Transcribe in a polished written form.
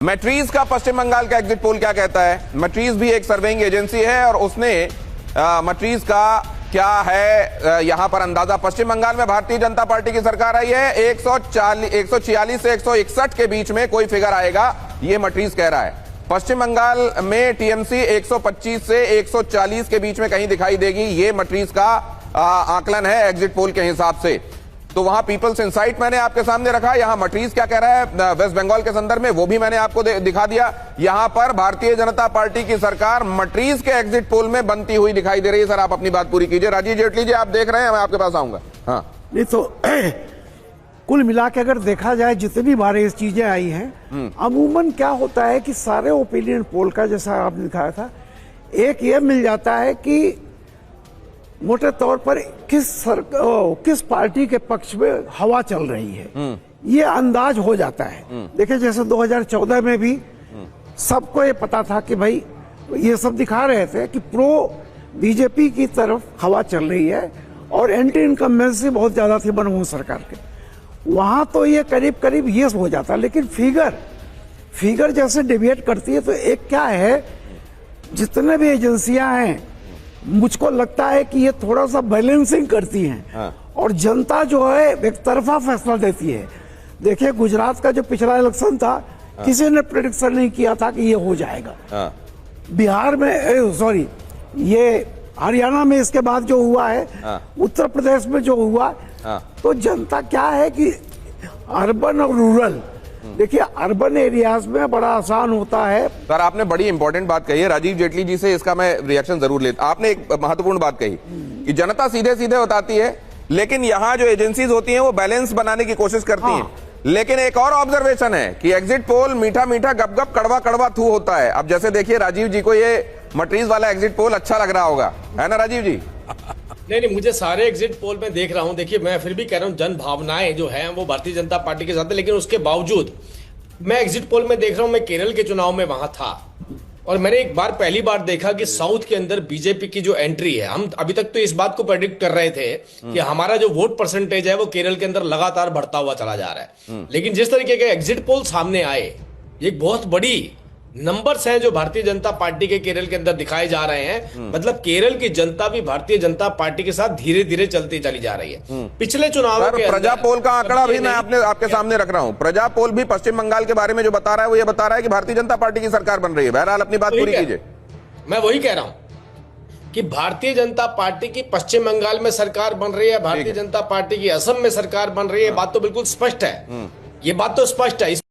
मैट्रीज का पश्चिम बंगाल का exit poll क्या कहता है? मैट्रीज भी एक सर्वेइंग एजेंसी है और उसने मैट्रीज का क्या है यहां पर अंदाजा। पश्चिम बंगाल में भारतीय जनता पार्टी की सरकार आई है, 146 से 161 के बीच में कोई फिगर आएगा, ये मैट्रीज कह रहा है। पश्चिम बंगाल में टीएमसी 125 से 140 के बीच में कहीं दिखाई देगी, ये मैट्रीज का आकलन है एग्जिट पोल के हिसाब से। तो वहां पीपल्स इनसाइट मैंने आपके सामने रखा, यहां मैट्रीज क्या कह रहा है वेस्ट बंगाल के संदर्भ में, वो भी मैंने आपको दिखा दिया। यहां पर भारतीय जनता पार्टी की सरकार मैट्रीज के एग्जिट पोल में बनती हुई दिखाई दे रही है। सर आप अपनी बात पूरी कीजिए। राजीव जेटली जी आप देख रहे हैं, मैं आपके पास आऊंगा। हाँ नहीं तो कुल मिला के अगर देखा जाए जितनी बार ये चीजें आई हैं, अमूमन क्या होता है कि सारे ओपिनियन पोल का जैसा आपने दिखाया था, एक ये मिल जाता है कि मोटे तौर पर किस पार्टी के पक्ष में हवा चल रही है, ये अंदाज हो जाता है। देखिए जैसे 2014 में भी सबको ये पता था कि भाई ये सब दिखा रहे थे कि प्रो बीजेपी की तरफ हवा चल रही है और एंटी इनकम्बेंसी बहुत ज्यादा थी मनमोहन सरकार के, वहां तो ये करीब करीब ये हो जाता। लेकिन फिगर जैसे डिबेट करती है तो एक क्या है, जितने भी एजेंसियां हैं मुझको लगता है कि ये थोड़ा सा बैलेंसिंग करती हैं और जनता जो है एक तरफा फैसला देती है। देखिए गुजरात का जो पिछला इलेक्शन था, किसी ने प्रेडिक्शन नहीं किया था कि ये हो जाएगा। बिहार में सॉरी ये हरियाणा में इसके बाद जो हुआ है, उत्तर प्रदेश में जो हुआ, तो जनता क्या है कि अर्बन और रूरल, देखिए अर्बन एरियाज में बड़ा आसान होता है। सर आपने बड़ी इंपॉर्टेंट बात कही है, राजीव जेटली जी से इसका मैं रिएक्शन जरूर लेता। आपने एक महत्वपूर्ण बात कही कि जनता सीधे सीधे बताती है, लेकिन यहाँ जो एजेंसीज होती हैं वो बैलेंस बनाने की कोशिश करती हैं। लेकिन एक और ऑब्जर्वेशन है कि एग्जिट पोल मीठा मीठा गप गप कड़वा कड़वा थू होता है। अब जैसे देखिए राजीव जी को ये मैट्रीज वाला एग्जिट पोल अच्छा लग रहा होगा, है ना राजीव जी? नहीं, मुझे सारे एग्जिट पोल में देख रहा हूं। देखिए मैं फिर भी कह रहा हूं जन भावनाएं जो हैं वो भारतीय जनता पार्टी के साथ है, लेकिन उसके बावजूद मैं एग्जिट पोल में देख रहा हूं। मैं केरल के चुनाव में वहां था और मैंने पहली बार देखा कि साउथ के अंदर बीजेपी की जो एंट्री है, हम अभी तक तो इस बात को प्रेडिक्ट कर रहे थे कि हमारा जो वोट परसेंटेज है वो केरल के अंदर लगातार बढ़ता हुआ चला जा रहा है। लेकिन जिस तरीके के एग्जिट पोल सामने आए, एक बहुत बड़ी नंबर्स हैं जो भारतीय जनता पार्टी के केरल के अंदर दिखाए जा रहे हैं। मतलब केरल की जनता भी भारतीय जनता पार्टी के साथ धीरे धीरे चलती चली जा रही है। पिछले चुनाव के प्रजा पोल का आंकड़ा भी मैं आपके सामने रख रहा हूं। प्रजा पोल भी पश्चिम बंगाल के बारे में जो बता रहा है वो ये बता रहा है कि भारतीय जनता पार्टी की सरकार बन रही है। बहरहाल अपनी बात पूरी कीजिए। मैं वही कह रहा हूं कि भारतीय जनता पार्टी की पश्चिम बंगाल में सरकार बन रही है, भारतीय जनता पार्टी की असम में सरकार बन रही है। बात तो बिल्कुल स्पष्ट है, ये बात तो स्पष्ट है।